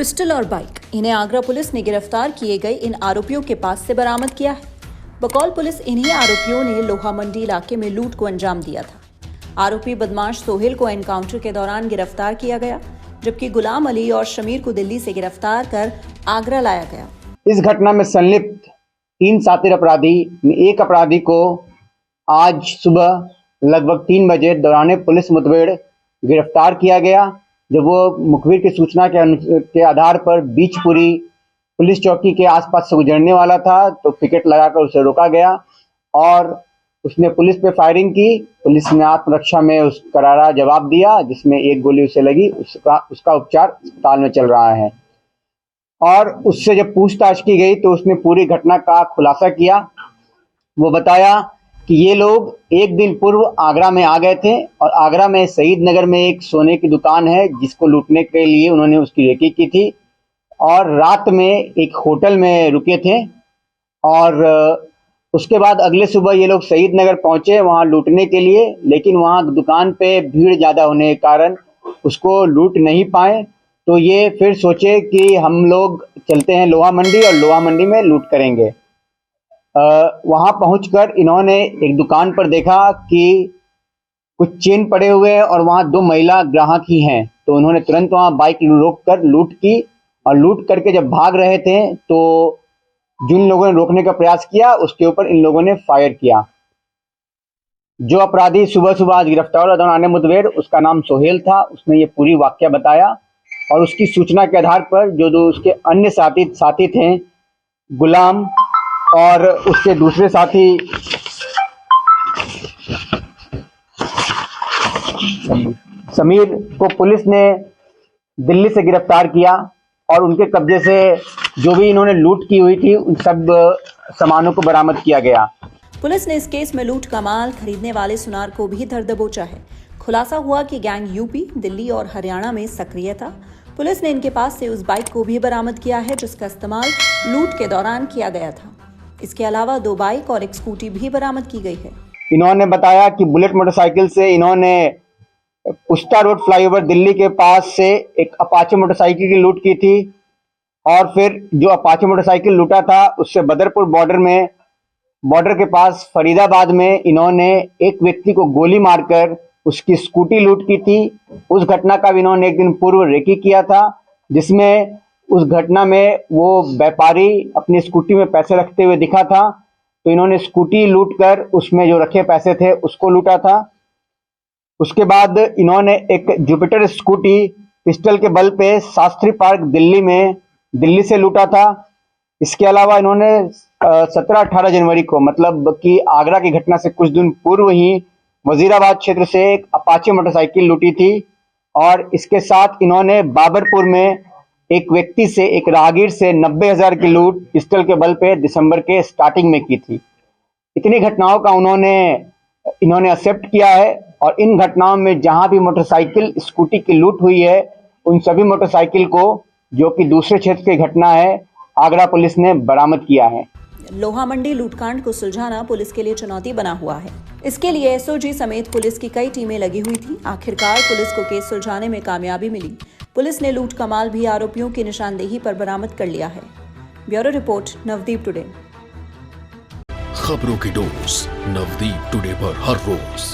Pistol और bike, इन्हें Agra police ने गिरफ्तार किए गए इन आरोपियों के पास से बरामद किया है। बकौल पुलिस इन्हीं आरोपियों ने लोहा मंडी इलाके में लूट को अंजाम दिया था। आरोपी बदमाश सोहेल को एनकाउंटर के दौरान गिरफ्तार किया गया, जबकि गुलाम अली और शमीर को दिल्ली से गिरफ्तार कर आगरा लाया गया। इस घटना में संलिप्त 3 शातिर अपराधी में एक अपराधी को आज सुबह लगभग 3 बजे दौरान पुलिस मुठभेड़ गिरफ्तार किया गया। जब वो मुखबिर की सूचना के आधार पर बीचपुरी पुलिस चौकी के आसपास से गुजरने वाला था तो पिकेट लगाकर उसे रोका गया और उसने पुलिस पे फायरिंग की। पुलिस ने आत्मरक्षा में उस करारा जवाब दिया, जिसमें एक गोली उसे लगी। उसका उपचार अस्पताल में चल रहा है। और उससे जब पूछताछ की गई तो उसने पूरी घटना का खुलासा किया। वो बताया कि ये लोग एक दिन पूर्व आगरा में आ गए थे और आगरा में शहीद नगर में एक सोने की दुकान है जिसको लूटने के लिए उन्होंने उसकी रेकी की थी और रात में एक होटल में रुके थे। और उसके बाद अगले सुबह ये लोग शहीद नगर पहुंचे वहां लूटने के लिए, लेकिन वहां दुकान पे भीड़ ज़्यादा होने के कारण उसको लूट नहीं पाए। तो ये फिर सोचे कि हम लोग चलते हैं लोहा मंडी और लोहा मंडी में लूट करेंगे। वहां पहुंचकर इन्होंने एक दुकान पर देखा कि कुछ चेन पड़े हुए हैं और वहां 2 महिला ग्राहक ही हैं। तो उन्होंने तुरंत वहां बाइक रोककर लूट की और लूट करके जब भाग रहे थे तो जिन लोगों ने रोकने का प्रयास किया उसके ऊपर इन लोगों ने फायर किया। जो अपराधी सुबह सुबह आज गिरफ्तार हुआ दौरान मुठभेड़, उसका नाम सोहेल था। उसने ये पूरी वाकया बताया और उसकी सूचना के आधार पर जो उसके अन्य साथी थे, गुलाम और उसके दूसरे साथी समीर को पुलिस ने दिल्ली से गिरफ्तार किया और उनके कब्जे से जो भी इन्होंने लूट की हुई थी उन सब सामानों को बरामद किया गया। पुलिस ने इस केस में लूट का माल खरीदने वाले सुनार को भी धर दबोचा है। खुलासा हुआ कि गैंग यूपी, दिल्ली और हरियाणा में सक्रिय था। पुलिस ने इनके पास से उस बाइक को भी बरामद किया है जिसका इस्तेमाल लूट के दौरान किया गया था। इसके अलावा 2 बाइक और एक स्कूटी भी बरामद की गई है। इन्होंने बताया कि बुलेट मोटरसाइकिल से इन्होंने पुस्ता रोड फ्लाईओवर दिल्ली के पास से एक अपाचे मोटरसाइकिल की लूट की थी और फिर जो अपाचे मोटरसाइकिल लूटा था उससे बदरपुर बॉर्डर के पास फरीदाबाद में इन्होंने एक व्यक्ति को गोली मारकर उसकी स्कूटी लूट की थी। उस घटना का भी इन्होंने एक दिन पूर्व रेकी किया था, जिसमें उस घटना में वो व्यापारी अपनी स्कूटी में पैसे रखते हुए दिखा था। तो इन्होंने स्कूटी लूटकर उसमें जो रखे पैसे थे उसको लूटा था। उसके बाद इन्होंने एक जुपिटर स्कूटी पिस्टल के बल पे शास्त्री पार्क दिल्ली से लूटा था। इसके अलावा इन्होंने 17-18 जनवरी को, मतलब कि आगरा की घटना से कुछ दिन पूर्व ही वजीराबाद क्षेत्र से एक अपाचे मोटरसाइकिल लूटी थी और इसके साथ इन्होंने बाबरपुर में एक व्यक्ति से, एक राहगीर से 90,000 की लूट पिस्टल के बल पे दिसंबर के स्टार्टिंग में की थी। इतनी घटनाओं का इन्होंने एक्सेप्ट किया है और इन घटनाओं में जहां भी मोटरसाइकिल स्कूटी की लूट हुई है उन सभी मोटरसाइकिल को, जो कि दूसरे क्षेत्र की घटना है, आगरा पुलिस ने बरामद किया है। लोहा मंडी लूटकांड को सुलझाना पुलिस के लिए चुनौती बना हुआ है। इसके लिए एसओजी समेत पुलिस की कई टीमें लगी हुई थी। आखिरकार पुलिस को केस सुलझाने में कामयाबी मिली। पुलिस ने लूट का माल भी आरोपियों की निशानदेही पर बरामद कर लिया है। Bureau report, Navdeep today. खबरों की डोज नवदीप टुडे पर हर रोज